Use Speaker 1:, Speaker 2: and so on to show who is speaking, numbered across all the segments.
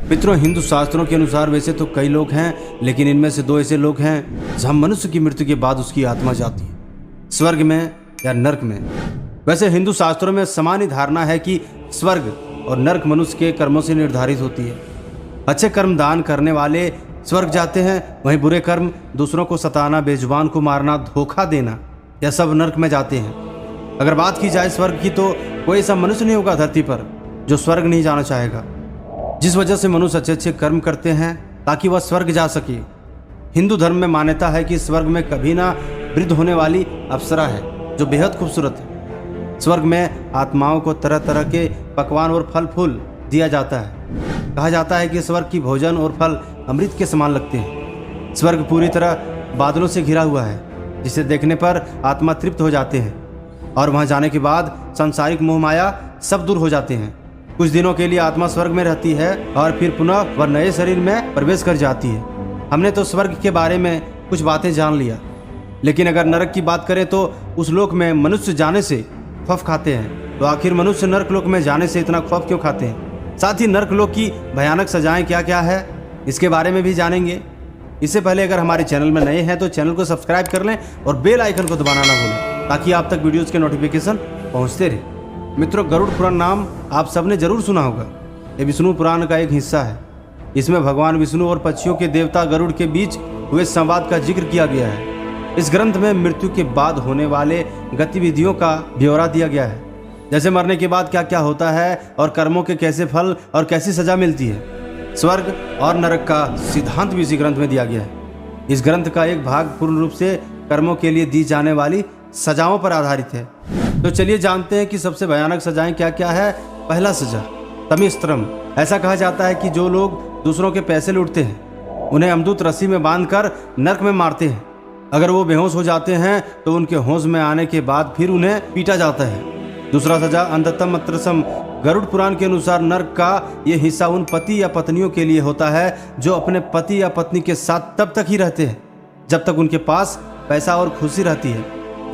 Speaker 1: मित्रों, हिंदू शास्त्रों के अनुसार वैसे तो कई लोग हैं, लेकिन इनमें से दो ऐसे लोग हैं जहां मनुष्य की मृत्यु के बाद उसकी आत्मा जाती है, स्वर्ग में या नर्क में। वैसे हिंदू शास्त्रों में सामान्य धारणा है कि स्वर्ग और नर्क मनुष्य के कर्मों से निर्धारित होती है। अच्छे कर्म दान करने वाले स्वर्ग जाते हैं, वहीं बुरे कर्म, दूसरों को सताना, बेजुबान को मारना, धोखा देना, यह सब नर्क में जाते हैं। अगर बात की जाए स्वर्ग की, तो कोई ऐसा मनुष्य नहीं होगा धरती पर जो स्वर्ग नहीं जाना चाहेगा। जिस वजह से मनुष्य अच्छे अच्छे कर्म करते हैं ताकि वह स्वर्ग जा सके। हिंदू धर्म में मान्यता है कि स्वर्ग में कभी ना वृद्ध होने वाली अप्सरा है जो बेहद खूबसूरत है। स्वर्ग में आत्माओं को तरह तरह के पकवान और फल फूल दिया जाता है। कहा जाता है कि स्वर्ग की भोजन और फल अमृत के समान लगते हैं। स्वर्ग पूरी तरह बादलों से घिरा हुआ है, जिसे देखने पर आत्मा तृप्त हो जाते हैं और वहां जाने के बाद सांसारिक मोह माया सब दूर हो जाते हैं। कुछ दिनों के लिए आत्मा स्वर्ग में रहती है और फिर पुनः वह नए शरीर में प्रवेश कर जाती है। हमने तो स्वर्ग के बारे में कुछ बातें जान लिया, लेकिन अगर नरक की बात करें तो उस लोक में मनुष्य जाने से खौफ खाते हैं। तो आखिर मनुष्य नरक लोक में जाने से इतना खौफ क्यों खाते हैं? साथ ही नरक लोक की भयानक सजाएं क्या क्या है, इसके बारे में भी जानेंगे। इससे पहले अगर हमारे चैनल में नए हैं तो चैनल को सब्सक्राइब कर लें और बेल आइकन को दबाना ना भूलें, ताकि आप तक वीडियोज़ के नोटिफिकेशन पहुँचते रहे। मित्रों, गरुड़ पुराण नाम आप सबने जरूर सुना होगा। ये विष्णु पुराण का एक हिस्सा है। इसमें भगवान विष्णु और पक्षियों के देवता गरुड़ के बीच हुए संवाद का जिक्र किया गया है। इस ग्रंथ में मृत्यु के बाद होने वाले गतिविधियों का ब्यौरा दिया गया है, जैसे मरने के बाद क्या क्या होता है और कर्मों के कैसे फल और कैसी सजा मिलती है। स्वर्ग और नरक का सिद्धांत भी इसी ग्रंथ में दिया गया है। इस ग्रंथ का एक भाग पूर्ण रूप से कर्मों के लिए दी जाने वाली सजाओं पर आधारित है। तो चलिए जानते हैं कि सबसे भयानक सजाएं क्या क्या है। पहला सजा, तमिस्त्रम। ऐसा कहा जाता है कि जो लोग दूसरों के पैसे लूटते हैं उन्हें अमदूत रस्सी में बांधकर नरक में मारते हैं। अगर वो बेहोश हो जाते हैं तो उनके होश में आने के बाद फिर उन्हें पीटा जाता है। दूसरा सजा, अंधतम अत्रसम। गरुड़ पुराण के अनुसार नरक का ये हिस्सा उन पति या पत्नियों के लिए होता है जो अपने पति या पत्नी के साथ तब तक ही रहते हैं जब तक उनके पास पैसा और खुशी रहती है।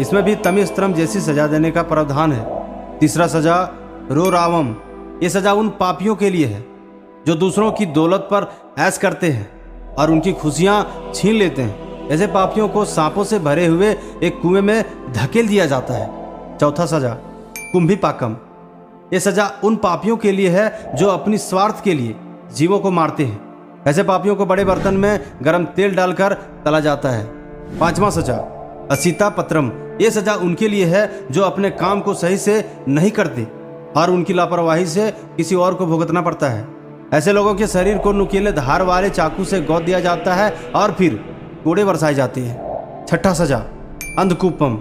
Speaker 1: इसमें भी तमिस्त्रम जैसी सजा देने का प्रावधान है। तीसरा सजा, रोरावम। ये सजा उन पापियों के लिए है जो दूसरों की दौलत पर ऐश करते हैं और उनकी खुशियां छीन लेते हैं। ऐसे पापियों को सांपों से भरे हुए एक कुएं में धकेल दिया जाता है। चौथा सजा, कुंभीपाकम। ये सजा उन पापियों के लिए है जो अपनी स्वार्थ के लिए जीवों को मारते हैं। ऐसे पापियों को बड़े बर्तन में गर्म तेल डालकर तला जाता है। पांचवा सजा, असीता पत्रम। ये सजा उनके लिए है जो अपने काम को सही से नहीं करते और उनकी लापरवाही से किसी और को भुगतना पड़ता है। ऐसे लोगों के शरीर को नुकीले धार वाले चाकू से गोद दिया जाता है और फिर कोड़े बरसाए जाते हैं। छठा सजा, अंधकूपम।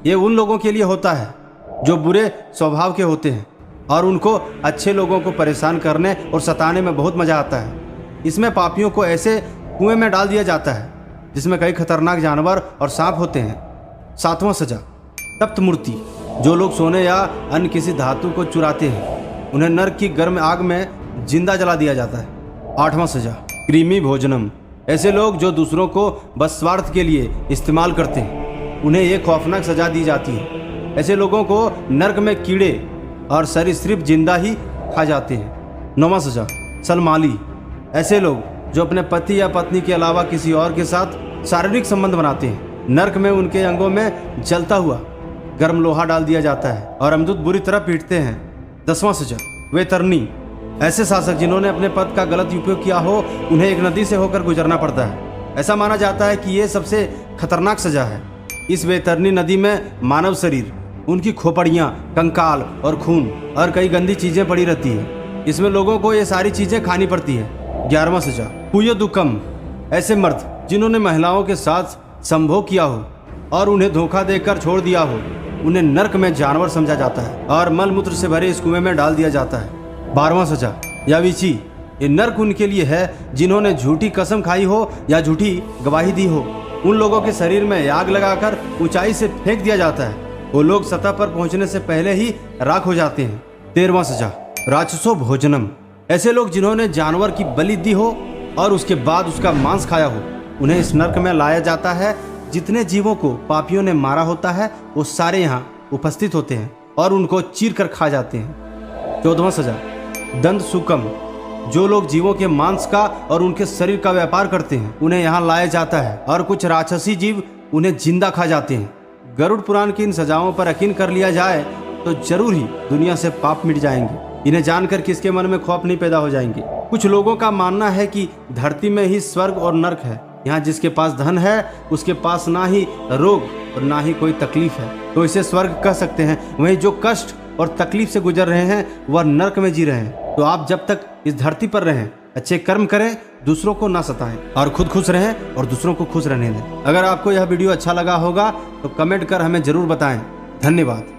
Speaker 1: ये उन लोगों के लिए होता है जो बुरे स्वभाव के होते हैं और उनको अच्छे लोगों को परेशान करने और सताने में बहुत मजा आता है। इसमें पापियों को ऐसे कुएं में डाल दिया जाता है जिसमें कई खतरनाक जानवर और सांप होते हैं। सातवां सजा, तप्त मूर्ति। जो लोग सोने या अन्य किसी धातु को चुराते हैं उन्हें नरक की गर्म आग में जिंदा जला दिया जाता है। आठवां सजा, कृमि भोजनम। ऐसे लोग जो दूसरों को बस स्वार्थ के लिए इस्तेमाल करते हैं उन्हें एक खौफनाक सजा दी जाती है। ऐसे लोगों को नरक में कीड़े और सरीसृप जिंदा ही खा जाते हैं। नौवां सजा, सलमाली। ऐसे लोग जो अपने पति या पत्नी के अलावा किसी और के साथ शारीरिक संबंध बनाते हैं, नरक में उनके अंगों में जलता हुआ गर्म लोहा डाल दिया जाता है और अमदूत बुरी तरह पीटते हैं। 10वां सजा, वेतरनी। ऐसे शासक जिन्होंने अपने पद का गलत उपयोग किया हो उन्हें एक नदी से होकर गुजरना पड़ता है। ऐसा माना जाता है कि ये सबसे खतरनाक सजा है। इस वेतरनी नदी में मानव शरीर, उनकी खोपड़ियाँ, कंकाल और खून और कई गंदी चीजें पड़ी रहती है। इसमें लोगों को ये सारी चीजें खानी पड़ती है। 11वां सजा, पुयोदुकम। ऐसे मर्द जिन्होंने महिलाओं के साथ संभोग किया हो और उन्हें धोखा देकर छोड़ दिया हो उन्हें नरक में जानवर समझा जाता है और मल मूत्र से भरे इस कुएं में डाल दिया जाता है। 12वां सजा, याविची। ये नरक उनके लिए है जिन्होंने झूठी कसम खाई हो या झूठी गवाही दी हो। उन लोगों के शरीर में आग लगाकर ऊंचाई से फेंक दिया जाता है। वो लोग सतह पर पहुंचने से पहले ही राख हो जाते हैं। 13वां सजा, राक्षसो भोजनम। ऐसे लोग जिन्होंने जानवर की बलि दी हो और उसके बाद उसका मांस खाया हो उन्हें इस नरक में लाया जाता है। जितने जीवों को पापियों ने मारा होता है वो सारे यहाँ उपस्थित होते हैं और उनको चीर कर खा जाते हैं। 14वां सजा, दंत सुकम। जो लोग जीवों के मांस का और उनके शरीर का व्यापार करते हैं उन्हें यहाँ लाया जाता है, और कुछ राक्षसी जीव उन्हें जिंदा खा जाते हैं। गरुड़ पुराण की इन सजाओं पर यकीन कर लिया जाए तो जरूर ही दुनिया से पाप मिट जाएंगे। इन्हें जानकर किसके मन में खौफ नहीं पैदा हो जाएंगे। कुछ लोगों का मानना है कि धरती में ही स्वर्ग और नर्क है। यहाँ जिसके पास धन है उसके पास ना ही रोग और ना ही कोई तकलीफ है, तो इसे स्वर्ग कह सकते हैं। वहीं जो कष्ट और तकलीफ से गुजर रहे हैं वह नर्क में जी रहे हैं। तो आप जब तक इस धरती पर रहें, अच्छे कर्म करें, दूसरों को ना सताएं और खुद खुश रहें और दूसरों को खुश रहने दें। अगर आपको यह वीडियो अच्छा लगा होगा तो कमेंट कर हमें जरूर बताएं। धन्यवाद।